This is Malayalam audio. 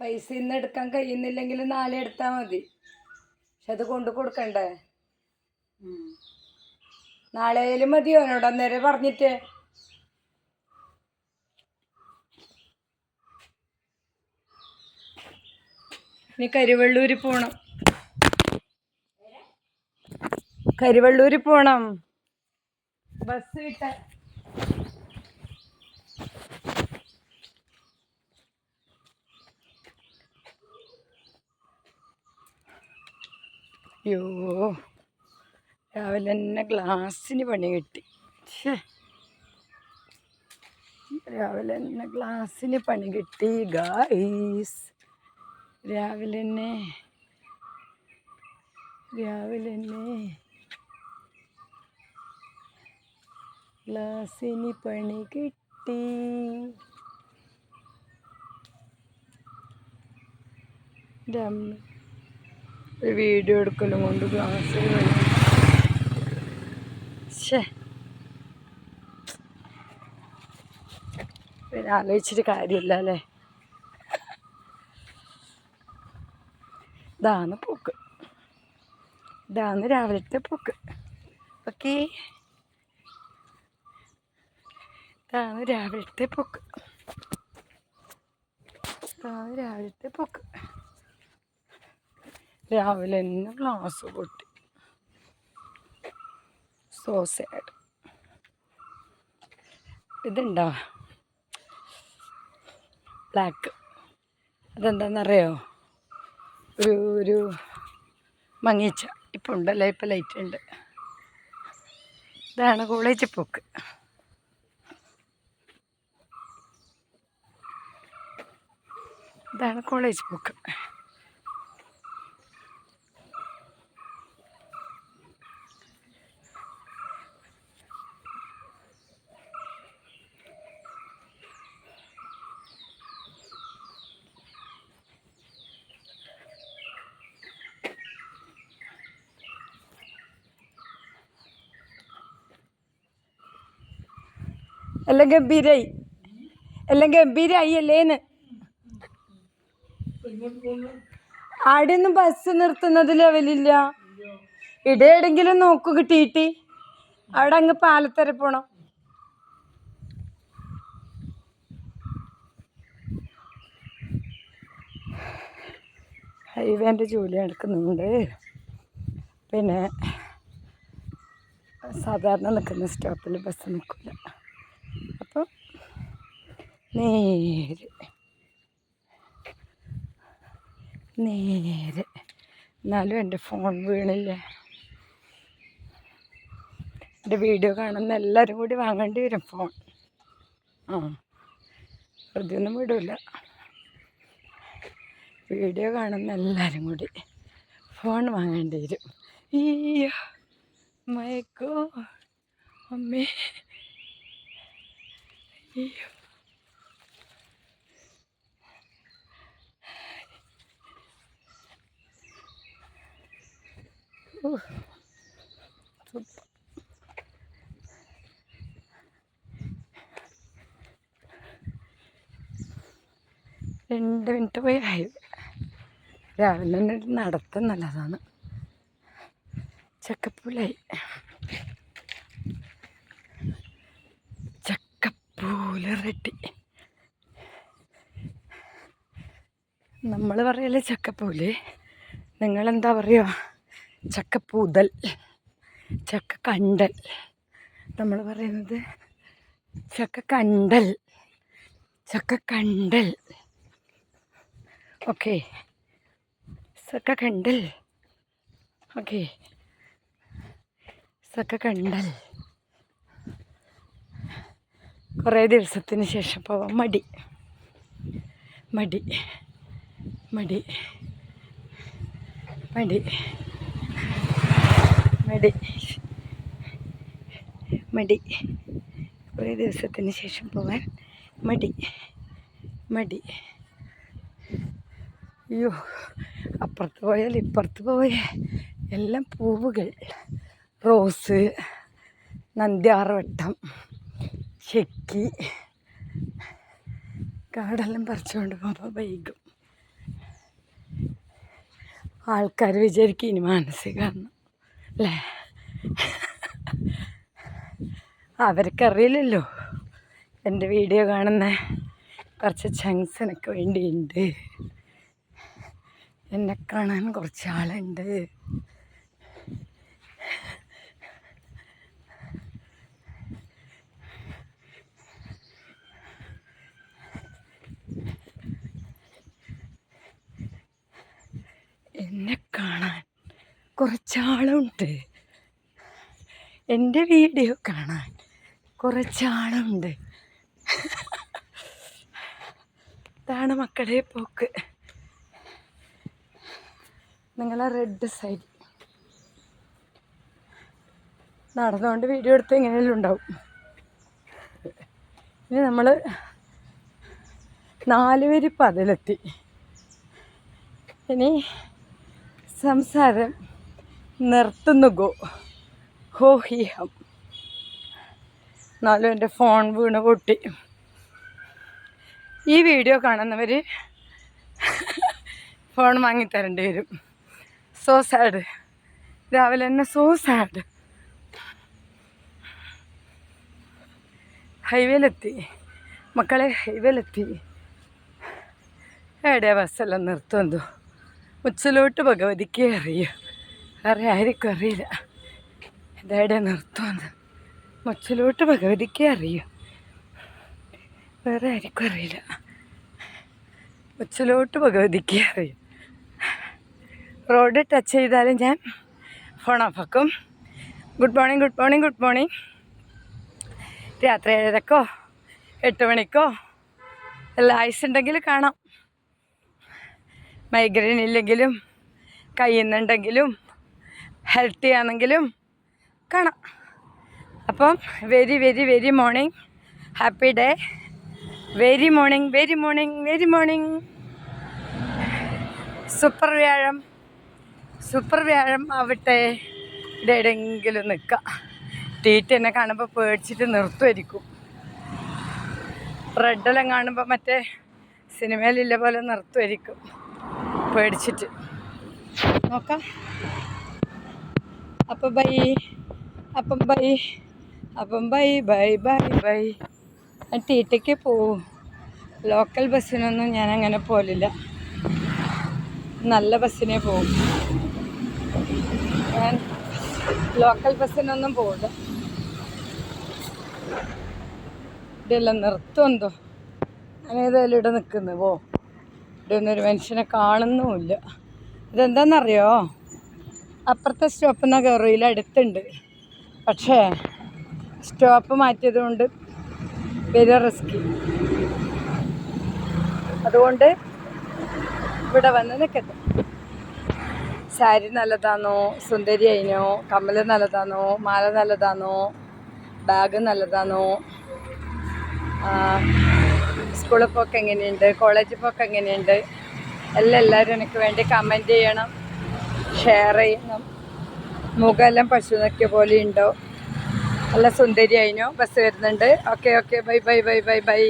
പൈസ ഇന്ന് എടുക്കാൻ കഴിയുന്നില്ലെങ്കിൽ നാളെ എടുത്താൽ മതി. പക്ഷെ അത് കൊണ്ടു കൊടുക്കണ്ടേ? നാളെയായാലും മതിയോ? എന്നോട് അന്നേരം പറഞ്ഞിട്ട്. ഇനി കരുവള്ളൂര് പോണം. കരുവള്ളൂര് പോണം. ബസ് കിട്ടാൻ. അയ്യോ, രാവിലെ തന്നെ ഗ്ലാസ്സിന് പണി കിട്ടി. രാവിലെ തന്നെ ഗ്ലാസ്സിന് പണി കിട്ടി ഗായ്സ്. രാവിലെ തന്നെ ഗ്ലാസ്സിന് പണി കിട്ടി. ഒരു വീഡിയോ എടുക്കലും കൊണ്ട് ഗ്ലാസ്സിൽ പണി. പിന്നെ ആലോചിച്ചിട്ട് കാര്യമില്ല അല്ലേ. ഇതാണ് പോക്ക്. ഇതാണ് രാവിലത്തെ പോക്ക്. ഓക്കെ, ഇതാണ് രാവിലത്തെ പോക്ക്. രാവിലെ തന്നെ ഗ്ലാസ് പൊട്ടി. So sad. ഇതുണ്ടോ ബ്ലാക്ക്? അതെന്താണെന്നറിയോ? ഒരു മങ്ങിച്ച. ഇപ്പം ഉണ്ടല്ലോ, ഇപ്പം ലൈറ്റ് ഉണ്ട്. ഇതാണ് കോളേജ് പോക്ക്. ഇതാണ് കോളേജ് പോക്ക്. എല്ലാം ഗംഭീരായി അല്ലേന്ന്. ആടെയൊന്നും ബസ് നിർത്തുന്നത് ലെവലില്ല. ഇടയെടെങ്കിലും നോക്കു കിട്ടിയിട്ട്. അവിടെ അങ്ങ് പാലത്തര പോണം. ഹൈവേൻ്റെ ജോലി നടക്കുന്നുണ്ട്. പിന്നെ സാധാരണ നിൽക്കുന്ന സ്റ്റോപ്പിൽ ബസ് നിൽക്കില്ല. അപ്പം നേരെ എന്നാലും എൻ്റെ ഫോൺ വീണില്ലേ. എൻ്റെ വീഡിയോ കാണുന്ന എല്ലാവരും കൂടി വാങ്ങേണ്ടി വരും ഫോൺ. വെറുതെ ഒന്നും വിടില്ല. വീഡിയോ കാണുന്ന എല്ലാവരും കൂടി ഫോൺ വാങ്ങേണ്ടി വരും. അയ്യോ മയക്കോ അമ്മേ. അയ്യോ, സൂപ്പർ. 2 മിനിറ്റ് പോയി ആയി. രാവിലെ തന്നെ നടത്തം നല്ലതാണ്. ചക്കപ്പൂലായി. ചക്കപ്പൂല റെഡി. നമ്മൾ പറയല്ലേ ചക്കപ്പൂല്, നിങ്ങളെന്താ പറയുക? ചക്കപ്പൂതൽ, ചക്കക്കണ്ടൽ. നമ്മൾ പറയുന്നത് ചക്കക്കണ്ടൽ. ഓക്കെ, ചക്കക്കണ്ടൽ. ഓക്കെ, ചക്കക്കണ്ടൽ. കുറേ ദിവസത്തിന് ശേഷം പോവാൻ മടി. കുറേ ദിവസത്തിന് ശേഷം പോവാൻ മടി. അയ്യോ, അപ്പുറത്ത് പോയാൽ ഇപ്പുറത്ത് പോയ എല്ലാം പൂവുകൾ. റോസ്, നന്ദ്യാർവട്ടം, ചെക്കി. കാടെല്ലാം പറിച്ചുകൊണ്ട് പോകുമ്പോൾ വൈകും. ആൾക്കാർ വിചാരിക്കും ഇനി മാനസികമാണ് അല്ലേ? അവർക്കറിയില്ലല്ലോ എൻ്റെ വീഡിയോ കാണുന്ന കുറച്ച് ചങ്സിനൊക്കെ വേണ്ടിയുണ്ട്. എന്നെ കാണാൻ കുറച്ച് ആളുണ്ട്. എന്നെ കാണാൻ കുറച്ചാളുണ്ട്. എൻ്റെ വീഡിയോ കാണാൻ കുറച്ചാളുണ്ട്. ഇതാണ് മക്കളെ പോക്ക്. നിങ്ങളെ റെഡ് സൈഡ് നടന്നുകൊണ്ട് വീഡിയോ എടുത്ത് എങ്ങനെയെങ്കിലും ഉണ്ടാവും. ഇനി നമ്മൾ 4 വരി പതിലെത്തി. ഇനി സംസാരം നിർത്തുന്നു. ഹോ ഹി ഹം. എന്നാലും എൻ്റെ ഫോൺ വീണ് പൊട്ടി. ഈ വീഡിയോ കാണുന്നവർ ഫോൺ വാങ്ങിത്തരേണ്ടി വരും. So sad. രാവിലെ തന്നെ സോ സാഡ്. ഹൈവേയിലെത്തി മക്കളെ, ഹൈവേയിലെത്തി. എവിടെയാ ബസ്സെല്ലാം നിർത്തുമെന്തോ. മുച്ചിലോട്ട് ഭഗവതിക്ക് അറിയാം. വേറെ ആർക്കും അറിയില്ല ഇതെവിടെ നിർത്തുമെന്ന്. മുച്ചിലോട്ട് ഭഗവതിക്ക് അറിയാം, വേറെ ആർക്കും അറിയില്ല. മുച്ചിലോട്ട് ഭഗവതിക്ക് അറിയാം. റോഡ് ടച്ച് ചെയ്താലും ഞാൻ ഫോൺ ഓഫാക്കും. Good morning, good morning, good morning. രാത്രി 7:30-കോ 8 മണിക്കോ എല്ലാം ആയുസുണ്ടെങ്കിൽ കാണാം. മൈഗ്രെയിൻ ഇല്ലെങ്കിലും കഴിയുന്നുണ്ടെങ്കിലും ഹെൽത്തി ആണെങ്കിലും കാണാം. അപ്പം very very very morning, happy day. Very morning, very morning, very morning. Super വ്യാഴം, സൂപ്പർ വ്യാഴം ആവട്ടെ. ഇവിടെ എവിടെയെങ്കിലും നിൽക്കാം. ടീറ്റ് എന്നെ കാണുമ്പോൾ പേടിച്ചിട്ട് നിർത്തുമായിരിക്കും. റെഡെല്ലാം കാണുമ്പോൾ മറ്റേ സിനിമയിലില്ല പോലെ നിർത്തുമായിരിക്കും പേടിച്ചിട്ട്. നോക്കാം. അപ്പം ബൈ, അപ്പം ബൈ, അപ്പം ബൈ ബൈ ബൈ ബൈ. ടീറ്റയ്ക്ക് പോവും. ലോക്കൽ ബസ്സിനൊന്നും ഞാൻ അങ്ങനെ പോലില്ല. നല്ല ബസ്സിനെ പോവും ഞാൻ. ലോക്കൽ ബസ്സിനൊന്നും പോവില്ല. ഇതെല്ലാം നിർത്തുമെന്തോ. ഞാനേതായാലും ഇവിടെ നിൽക്കുന്നു. ഇവിടെ ഒന്നും ഒരു മനുഷ്യനെ കാണുന്നുമില്ല. ഇതെന്താണെന്നറിയോ? അപ്പുറത്തെ സ്റ്റോപ്പിൽ നിന്ന് കയറിയില്ല, അടുത്തുണ്ട്. പക്ഷേ സ്റ്റോപ്പ് മാറ്റിയത് കൊണ്ട് വെരി റിസ്കി. അതുകൊണ്ട് ഇവിടെ വന്ന് നിൽക്കട്ടെ. സാരി നല്ലതാണോ, സുന്ദരി അതിനോ, കമ്മൽ നല്ലതാണോ, മാല നല്ലതാണോ, ബാഗ് നല്ലതാണോ, സ്കൂളിൽ പോക്ക് എങ്ങനെയുണ്ട്, കോളേജിൽ പോക്ക് എങ്ങനെയുണ്ട്, എല്ലാവരും എനിക്ക് വേണ്ടി കമൻറ്റ് ചെയ്യണം, ഷെയർ ചെയ്യണം. മുഖമെല്ലാം പശു നോക്കിയ പോലെ ഉണ്ടോ, നല്ല സുന്ദരി അതിനോ. ബസ് വരുന്നുണ്ട്. Okay okay, bye bye bye bye bye.